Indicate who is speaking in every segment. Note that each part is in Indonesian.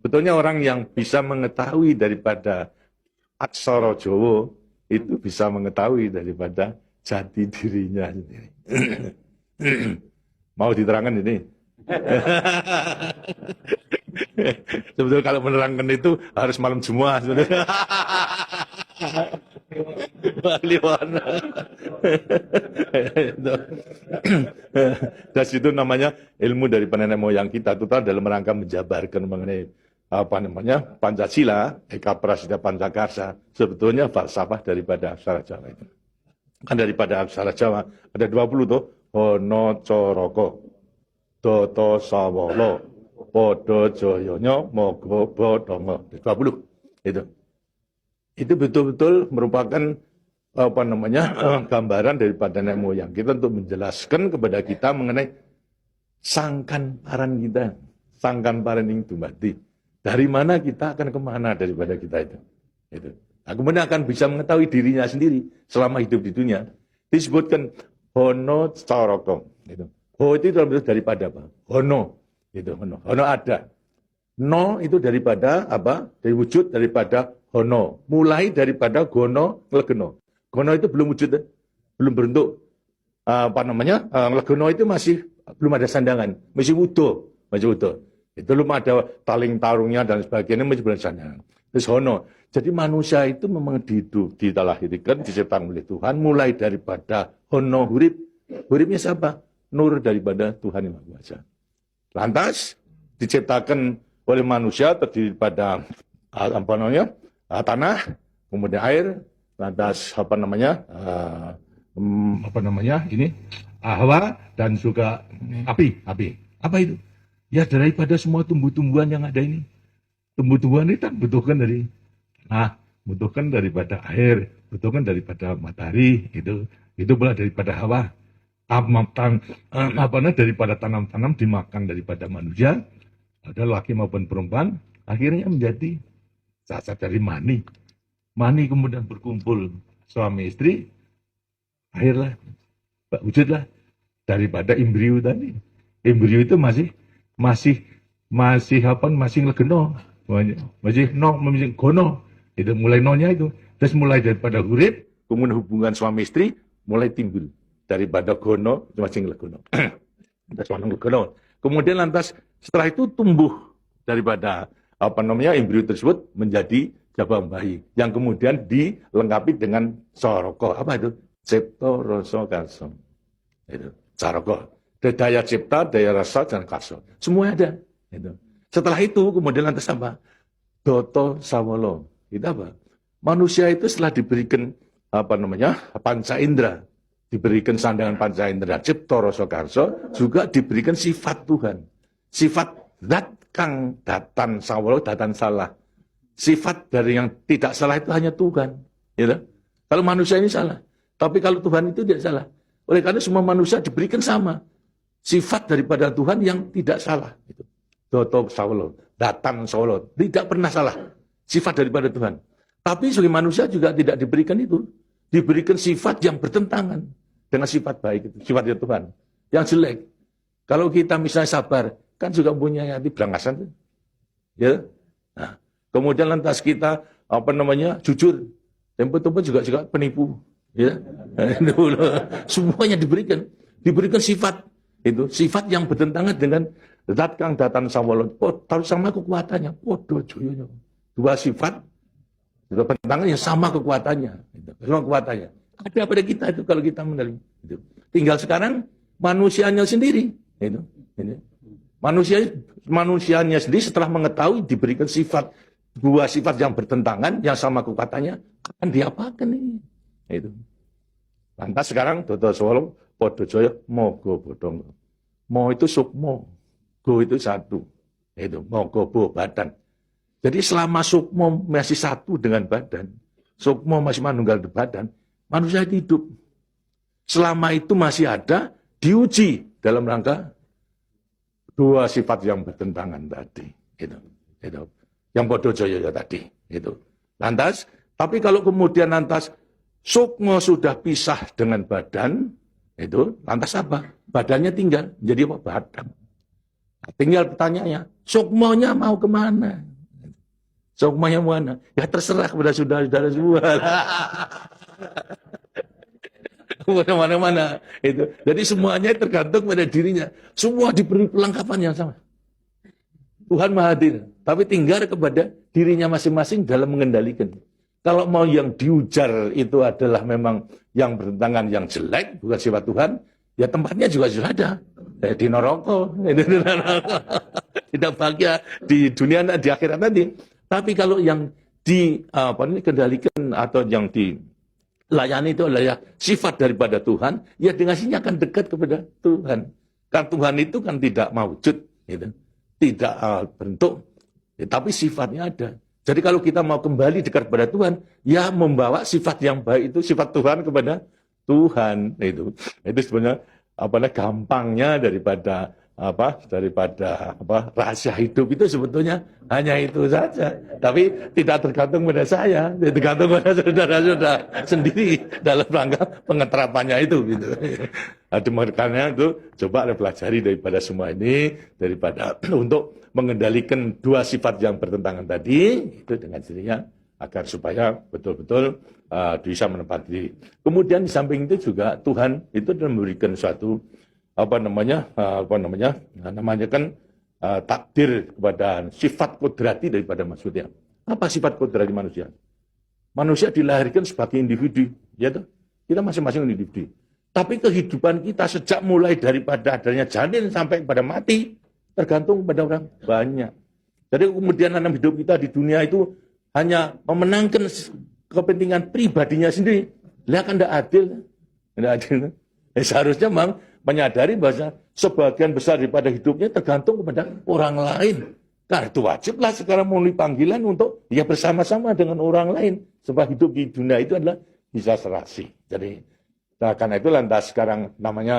Speaker 1: Sebetulnya orang yang bisa mengetahui daripada aksara Jawa itu bisa mengetahui daripada jati dirinya sendiri. Mau diterangkan ini? Sebetulnya kalau menerangkan itu harus malam Jumat sebenarnya. Baliwona. Dan itu namanya ilmu dari nenek moyang kita itu dalam rangka menjabarkan mengenai apa namanya Pancasila, Eka Prasida Pancakarsa, sebetulnya falsafah daripada aksara Jawa itu. Kan daripada aksara Jawa ada 20 tuh, Hono Coroko, Doto Sawolo, Podo Joyono, Mogo Bodongo, 20 itu. Itu betul-betul merupakan apa namanya gambaran daripada nenek moyang kita untuk menjelaskan kepada kita mengenai sangkan paran kita, sangkan paran yang dumadi. Dari mana kita akan kemana daripada kita itu. Nah, kemudian akan bisa mengetahui dirinya sendiri selama hidup di dunia. Disebutkan Hono Coroko. Ho itu daripada apa? Hono. Hono ada. No itu daripada apa? Dari wujud daripada Hono. Mulai daripada Gono Legeno. Gono itu belum wujud, belum berbentuk. Apa namanya? Legeno itu masih belum ada sandangan, masih utuh. Itu belum ada taling tarungnya dan sebagainya, masih belum sandangan. Terus Hono. Jadi manusia itu memang dilahirkan, diciptakan oleh Tuhan, mulai daripada Hono hurip. Huripnya siapa? Nur daripada Tuhan Yang Maha Kuasa. Lantas diciptakan oleh manusia terdiri pada apa namanya? Tanah, kemudian air, lantas apa namanya? Ini Hawa dan juga api. Apa itu? Ya daripada semua tumbuh-tumbuhan yang ada ini. Tumbuh-tumbuhan itu butuhkan dari butuhkan daripada air, butuhkan daripada matahari, itu pula daripada hawa. Daripada tanam-tanam dimakan daripada manusia, ada laki maupun perempuan, akhirnya menjadi cacat dari mani. Mani kemudian berkumpul suami istri, akhirnya wujudlah daripada embrio tadi. Embrio itu masih legeno, masih gono. Itu mulai nonya itu. Terus mulai daripada hurip, kemudian hubungan suami istri mulai timbul daripada gono masing legono. Kemudian lantas setelah itu tumbuh daripada embrio tersebut menjadi jabang bayi yang kemudian dilengkapi dengan soroko. Apa itu? Cipta rasa karsa. Itu soroko. Daya cipta, daya rasa dan karsa. Semua ada. Setelah itu kemudian lantas apa? Doto sawolo. Itu apa? Manusia itu setelah diberikan panca indera, diberikan sandangan panca indera, cipta rasa karsa, juga diberikan sifat Tuhan. Sifat zat kang datan sawolo, datan salah. Sifat dari yang tidak salah itu hanya Tuhan. Kalau manusia ini salah. Tapi kalau Tuhan itu tidak salah. Oleh karena semua manusia diberikan sama. Sifat daripada Tuhan yang tidak salah. Doto sawolo, datan sawolo. Tidak pernah salah. Sifat daripada Tuhan. Tapi sebagai manusia juga tidak diberikan itu. Diberikan sifat yang bertentangan dengan sifat baik itu, sifatnya Tuhan. Yang jelek. Kalau kita misalnya sabar, kan juga punya hati berangasan. Ya. Nah, kemudian lantas kita jujur. Tempo-tempo juga penipu. Ya. Semuanya diberikan sifat itu, sifat yang bertentangan dengan zat kang datan sawolo. Tahu sama kekuatannya. Podo joyonya. Dua sifat bertentangan yang sama kekuatannya. Sama kekuatannya. Ada pada kita itu kalau kita menerima. Tinggal sekarang manusianya sendiri. Manusianya sendiri setelah mengetahui diberikan dua sifat yang bertentangan, yang sama kekuatannya, akan diapakan ini? Lantas sekarang Doto Sawolo, Podo Joyo, Mogo Bodongo. Mo itu sukmo, go itu satu. Mogo bo badan. Jadi selama sukmo masih satu dengan badan, sukmo masih manunggal badan, manusia hidup. Selama itu masih ada, diuji dalam rangka dua sifat yang bertentangan tadi. Yang podo joyo tadi. Lantas, tapi kalau kemudian lantas sukmo sudah pisah dengan badan, lantas apa? Badannya tinggal, jadi apa? Badan. Tinggal pertanyaannya, sukmonya mau kemana? Sukmanya mana? Ya terserah kepada saudara-saudara semua. Mana-mana itu. Jadi semuanya tergantung pada dirinya. Semua diberi perlengkapan yang sama. Tuhan Maha Hadir, tapi tinggal kepada dirinya masing-masing dalam mengendalikan. Kalau mau yang diujar itu adalah memang yang bertentangan yang jelek, bukan sifat Tuhan, ya tempatnya juga sudah ada. Di neraka, tidak bahagia di dunia di akhirat nanti. Tapi kalau yang dikendalikan atau yang dilayani itu adalah sifat daripada Tuhan, ya dengan sini akan dekat kepada Tuhan. Karena Tuhan itu kan tidak mewujud, gitu. Tidak bentuk, ya, tapi sifatnya ada. Jadi kalau kita mau kembali dekat kepada Tuhan, ya membawa sifat yang baik itu, sifat Tuhan kepada Tuhan. Itu sebenarnya gampangnya daripada rahasia hidup itu sebetulnya hanya itu saja. Tapi tidak tergantung pada saya, tergantung pada saudara-saudara sendiri dalam rangka pengeterapannya itu. Gitu. Makanya itu coba pelajari daripada semua ini, daripada untuk mengendalikan dua sifat yang bertentangan tadi itu dengan dirinya agar supaya betul-betul bisa menempati diri. Kemudian di samping itu juga Tuhan itu memberikan suatu takdir kepada sifat kodrati daripada manusia. Apa sifat kodrati manusia? Manusia dilahirkan sebagai individu, ya toh? Kita masing-masing individu. Tapi kehidupan kita sejak mulai daripada adanya janin sampai pada mati tergantung pada orang banyak. Jadi kemudian dalam hidup kita di dunia itu hanya memenangkan kepentingan pribadinya sendiri. Lihat kan tidak adil. Tidak adil. Seharusnya memang menyadari bahwa sebagian besar daripada hidupnya tergantung kepada orang lain. Karena itu wajiblah sekarang memenuhi panggilan untuk ya bersama-sama dengan orang lain. Sebab hidup di dunia itu adalah bisa serasi. Jadi karena itu lantas sekarang namanya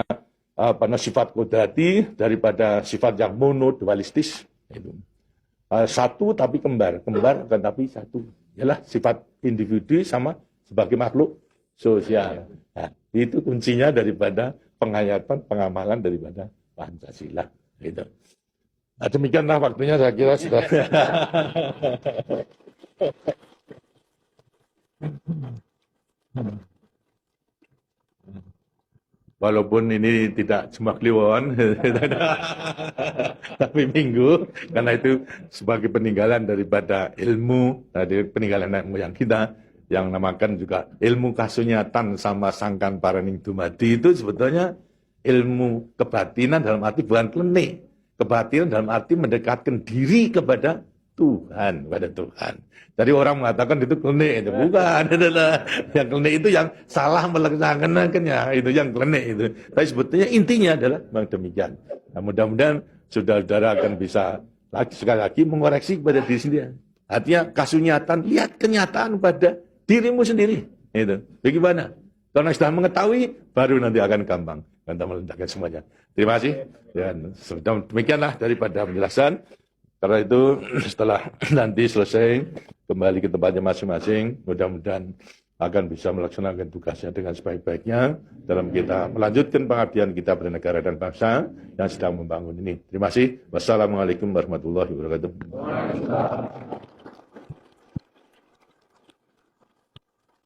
Speaker 1: sifat kodrati daripada sifat yang monodualistis. Itu. Satu tapi kembar dan tapi satu. Ialah sifat individu sama sebagai makhluk sosial. Nah, itu kuncinya daripada penghayatan, pengamalan daripada Pancasila. Gitu. Nah, demikianlah waktunya saya kira sudah. Walaupun ini tidak cuma kliwon, tapi minggu, karena itu sebagai peninggalan daripada ilmu, dari peninggalan nenek moyang kita, yang namakan juga ilmu kasunyatan sama sangkan paraning dumadi itu sebetulnya ilmu kebatinan dalam arti bukan klenik. Kebatinan dalam arti mendekatkan diri kepada Tuhan, pada Tuhan. Jadi orang mengatakan itu klenik, itu bukan. Yang klenik itu yang salah melaksanakannya, itu yang klenik itu. Tapi sebetulnya intinya adalah memang demikian. Nah, mudah-mudahan saudara-saudara akan bisa sekali lagi mengoreksi kepada diri sendiri. Artinya kasunyatan, lihat kenyataan pada dirimu sendiri. Itu. Bagaimana? Karena sudah mengetahui, baru nanti akan gampang. Kita meletakkan semuanya. Terima kasih. Dan demikianlah daripada penjelasan. Karena itu setelah nanti selesai kembali ke tempatnya masing-masing, mudah-mudahan akan bisa melaksanakan tugasnya dengan sebaik-baiknya dalam kita melanjutkan pengabdian kita pada negara dan bangsa yang sedang membangun ini. Terima kasih. Wassalamualaikum warahmatullahi wabarakatuh.